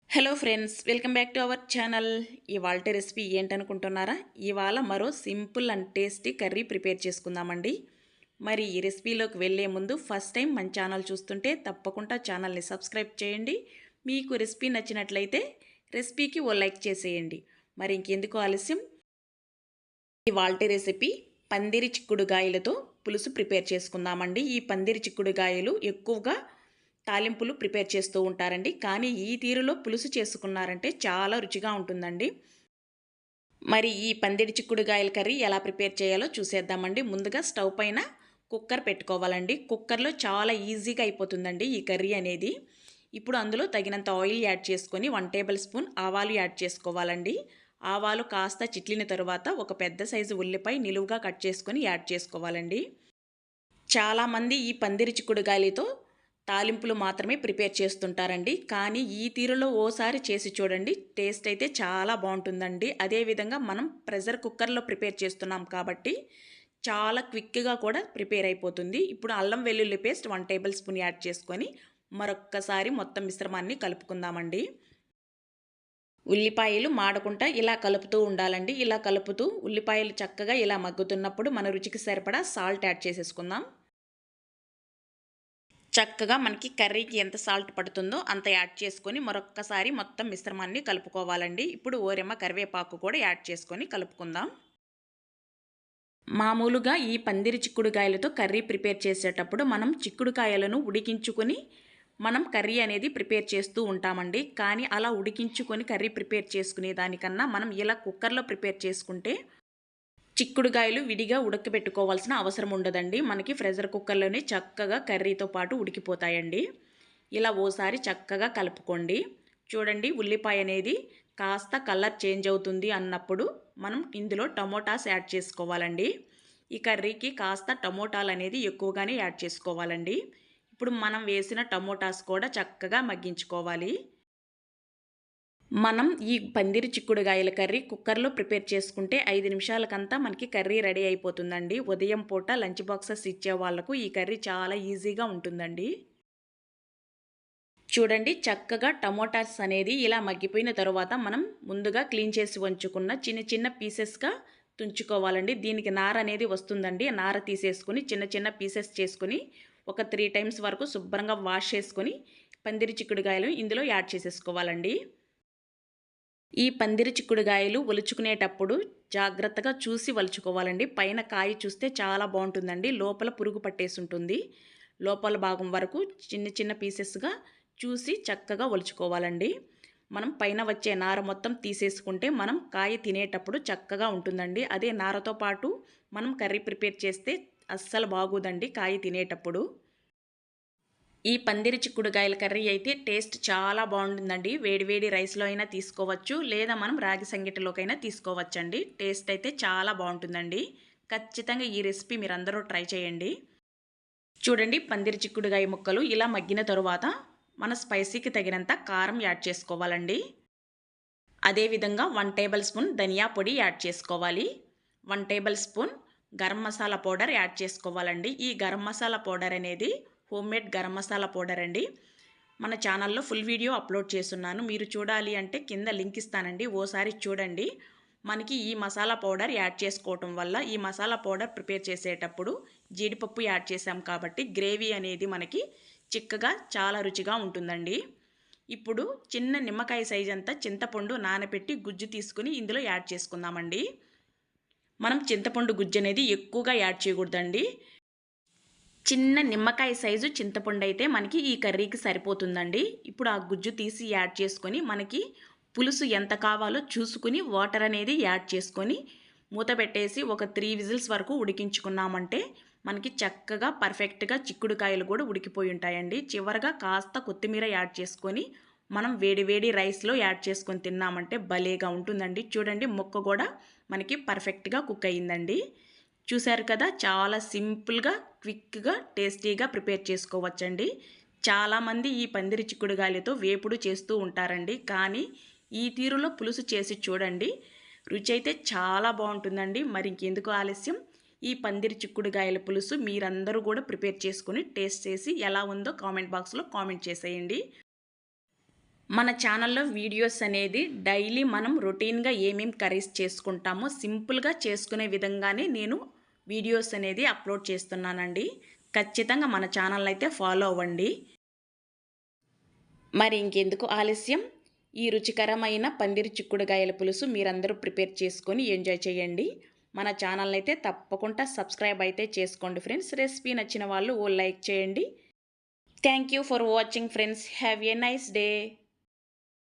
Hello friends, welcome back to our channel. ఇవాళ recipe ఏంటనుకుంటున్నారా? ఇవాళ మరో simple and tasty curry prepare చేసుకుందామండి. మరి ఈ రెసిపీలోకి వెళ్ళే ముందు ఫస్ట్ టైం మన ఛానల్ చూస్తుంటే తప్పకుండా ఛానల్ని సబ్స్క్రైబ్ చేయండి. మీకు రెసిపీ నచ్చినట్లయితే రెసిపీకి ఓ లైక్ చేసేయండి. మరి ఇంకెందుకు ఆలస్యం, ఇవాళ రెసిపీ పందిరి చిక్కుడుగాయలతో పులుసు ప్రిపేర్ చేసుకుందామండి. ఈ పందిరి చిక్కుడుగాయలు ఎక్కువగా తాలింపులు ప్రిపేర్ చేస్తూ ఉంటారండి, కానీ ఈ తీరులో పులుసు చేసుకున్నారంటే చాలా రుచిగా ఉంటుందండి. మరి ఈ పందిరి చిక్కుడుగాయల కర్రీ ఎలా ప్రిపేర్ చేయాలో చూసేద్దామండి. ముందుగా స్టవ్ పైన కుక్కర్ పెట్టుకోవాలండి. కుక్కర్లో చాలా ఈజీగా అయిపోతుందండి ఈ కర్రీ అనేది. ఇప్పుడు అందులో తగినంత ఆయిల్ యాడ్ చేసుకొని 1 టేబుల్ స్పూన్ ఆవాలు యాడ్ చేసుకోవాలండి. ఆవాలు కాస్త చిట్లిన తరువాత ఒక పెద్ద సైజు ఉల్లిపాయ నిలువుగా కట్ చేసుకొని యాడ్ చేసుకోవాలండి. చాలామంది ఈ పందిరి చిక్కుడుగాయలతో తాలింపులు మాత్రమే ప్రిపేర్ చేస్తుంటారండి, కానీ ఈ తీరులో ఓసారి చేసి చూడండి, టేస్ట్ అయితే చాలా బాగుంటుందండి. అదేవిధంగా మనం ప్రెషర్ కుక్కర్లో ప్రిపేర్ చేస్తున్నాం కాబట్టి చాలా క్విక్గా కూడా ప్రిపేర్ అయిపోతుంది. ఇప్పుడు అల్లం వెల్లుల్లి పేస్ట్ 1 టేబుల్ స్పూన్ యాడ్ చేసుకొని మరొక్కసారి మొత్తం మిశ్రమాన్ని కలుపుకుందామండి. ఉల్లిపాయలు మాడకుండా ఇలా కలుపుతూ ఉండాలండి. ఇలా కలుపుతూ ఉల్లిపాయలు చక్కగా ఇలా మగ్గుతున్నప్పుడు మన రుచికి సరిపడా సాల్ట్ యాడ్ చేసేసుకుందాం. చక్కగా మనకి కర్రీకి ఎంత సాల్ట్ పడుతుందో అంత యాడ్ చేసుకొని మరొక్కసారి మొత్తం మిశ్రమాన్ని కలుపుకోవాలండి. ఇప్పుడు ఓరెమ్మ కరివేపాకు కూడా యాడ్ చేసుకొని కలుపుకుందాం. మామూలుగా ఈ పందిరి చిక్కుడుకాయలతో కర్రీ ప్రిపేర్ చేసేటప్పుడు మనం చిక్కుడుకాయలను ఉడికించుకొని మనం కర్రీ అనేది ప్రిపేర్ చేస్తూ ఉంటామండి. కానీ అలా ఉడికించుకొని కర్రీ ప్రిపేర్ చేసుకునే దానికన్నా మనం ఇలా కుక్కర్లో ప్రిపేర్ చేసుకుంటే చిక్కుడుకాయలు విడిగా ఉడకబెట్టుకోవాల్సిన అవసరం ఉండదండి. మనకి ప్రెషర్ కుక్కర్లోనే చక్కగా కర్రీతో పాటు ఉడికిపోతాయండి. ఇలా ఓసారి చక్కగా కలుపుకోండి. చూడండి, ఉల్లిపాయ అనేది కాస్త కలర్ చేంజ్ అవుతుంది అన్నప్పుడు మనం ఇందులో టమోటాస్ యాడ్ చేసుకోవాలండి. ఈ కర్రీకి కాస్త టమోటాలు అనేది ఎక్కువగానే యాడ్ చేసుకోవాలండి. ఇప్పుడు మనం వేసిన టమోటాస్ కూడా చక్కగా మగ్గించుకోవాలి. మనం ఈ పందిరి చిక్కుడుగాయల కర్రీ కుక్కర్లో ప్రిపేర్ చేసుకుంటే 5 నిమిషాలకంతా మనకి కర్రీ రెడీ అయిపోతుందండి. ఉదయం పూట లంచ్ బాక్సెస్ ఇచ్చే వాళ్ళకు ఈ కర్రీ చాలా ఈజీగా ఉంటుందండి. చూడండి, చక్కగా టమోటాస్ అనేది ఇలా మగ్గిపోయిన తర్వాత మనం ముందుగా క్లీన్ చేసి ఉంచుకున్న చిన్న చిన్న పీసెస్గా తుంచుకోవాలండి. దీనికి నార అనేది వస్తుందండి. నార తీసేసుకుని చిన్న చిన్న పీసెస్ చేసుకుని ఒక 3 టైమ్స్ వరకు శుభ్రంగా వాష్ చేసుకొని పందిరి చిక్కుడుగాయలు ఇందులో యాడ్ చేసేసుకోవాలండి. ఈ పందిరి చిక్కుడుగాయలు ఒలుచుకునేటప్పుడు జాగ్రత్తగా చూసి వలుచుకోవాలండి. పైన కాయ చూస్తే చాలా బాగుంటుందండి, లోపల పురుగు పట్టేసి ఉంటుంది. లోపల భాగం వరకు చిన్న చిన్న పీసెస్గా చూసి చక్కగా ఒలుచుకోవాలండి. మనం పైన వచ్చే నార మొత్తం తీసేసుకుంటే మనం కాయ తినేటప్పుడు చక్కగా ఉంటుందండి. అదే నారతో పాటు మనం కర్రీ ప్రిపేర్ చేస్తే అస్సలు బాగోదండి కాయ తినేటప్పుడు. ఈ పందిరి చిక్కుడుకాయల కర్రీ అయితే టేస్ట్ చాలా బాగుంటుందండి. వేడివేడి రైస్లో అయినా తీసుకోవచ్చు, లేదా మనం రాగి సంగటిలోకైనా తీసుకోవచ్చండి. టేస్ట్ అయితే చాలా బాగుంటుందండి. ఖచ్చితంగా ఈ రెసిపీ మీరందరూ ట్రై చేయండి. చూడండి, పందిరి చిక్కుడుకాయ ముక్కలు ఇలా మగ్గిన తరువాత మన స్పైసీకి తగినంత కారం యాడ్ చేసుకోవాలండి. అదేవిధంగా 1 టేబుల్ స్పూన్ ధనియా పొడి యాడ్ చేసుకోవాలి. 1 table spoon garam masala powder add చేసుకోవాలండి. ఈ గరం మసాలా పౌడర్ అనేది హోమ్మేడ్ గరం మసాలా పౌడర్ అండి. మన ఛానల్లో ఫుల్ వీడియో అప్లోడ్ చేస్తున్నాను, మీరు చూడాలి అంటే కింద లింక్ ఇస్తానండి, ఓసారి చూడండి. మనకి ఈ మసాలా పౌడర్ యాడ్ చేసుకోవటం వల్ల ఈ మసాలా పౌడర్ ప్రిపేర్ చేసేటప్పుడు జీడిపప్పు యాడ్ చేసాం కాబట్టి గ్రేవీ అనేది మనకి చిక్కగా చాలా రుచిగా ఉంటుందండి. ఇప్పుడు చిన్న నిమ్మకాయ సైజ్ అంతా చింతపండు నానబెట్టి గుజ్జు తీసుకుని ఇందులో యాడ్ చేసుకుందామండి. మనం చింతపండు గుజ్జు అనేది ఎక్కువగా యాడ్ చేయకూడదండి. చిన్న నిమ్మకాయ సైజు చింతపండు అయితే మనకి ఈ కర్రీకి సరిపోతుందండి. ఇప్పుడు ఆ గుజ్జు తీసి యాడ్ చేసుకొని మనకి పులుసు ఎంత కావాలో చూసుకుని వాటర్ అనేది యాడ్ చేసుకొని మూత పెట్టేసి ఒక 3 విజిల్స్ వరకు ఉడికించుకున్నామంటే మనకి చక్కగా పర్ఫెక్ట్గా చిక్కుడుకాయలు కూడా ఉడికిపోయి ఉంటాయండి. చివరగా కాస్త కొత్తిమీర యాడ్ చేసుకొని మనం వేడి రైస్లో యాడ్ చేసుకొని తిన్నామంటే భలేగా ఉంటుందండి. చూడండి, ముక్క కూడా మనకి పర్ఫెక్ట్గా కుక్ అయ్యిందండి. చూశారు కదా, చాలా సింపుల్గా క్విక్గా టేస్టీగా ప్రిపేర్ చేసుకోవచ్చండి. చాలామంది ఈ పందిరి చిక్కుడుగాయలతో వేపుడు చేస్తూ ఉంటారండి, కానీ ఈ తీరులో పులుసు చేసి చూడండి, రుచి అయితే చాలా బాగుంటుందండి. మరి ఇంకెందుకు ఆలస్యం, ఈ పందిరి చిక్కుడుగాయల పులుసు మీరందరూ కూడా ప్రిపేర్ చేసుకుని టేస్ట్ చేసి ఎలా ఉందో కామెంట్ బాక్స్లో కామెంట్ చేసేయండి. మన ఛానల్లో వీడియోస్ అనేది డైలీ మనం రొటీన్గా ఏమేం కర్రీస్ చేసుకుంటామో సింపుల్గా చేసుకునే విధంగానే నేను వీడియోస్ అనేది అప్లోడ్ చేస్తున్నానండి. ఖచ్చితంగా మన ఛానల్ అయితే ఫాలో అవ్వండి. మరి ఇంకెందుకు ఆలస్యం, ఈ రుచికరమైన పందిరి చిక్కుడుగాయల పులుసు మీరందరూ ప్రిపేర్ చేసుకొని ఎంజాయ్ చేయండి. మన ఛానల్ అయితే తప్పకుండా సబ్స్క్రైబ్ అయితే చేసుకోండి ఫ్రెండ్స్. రెసిపీ నచ్చిన వాళ్ళు ఓ లైక్ చేయండి. Thank you for watching friends. Have a nice day.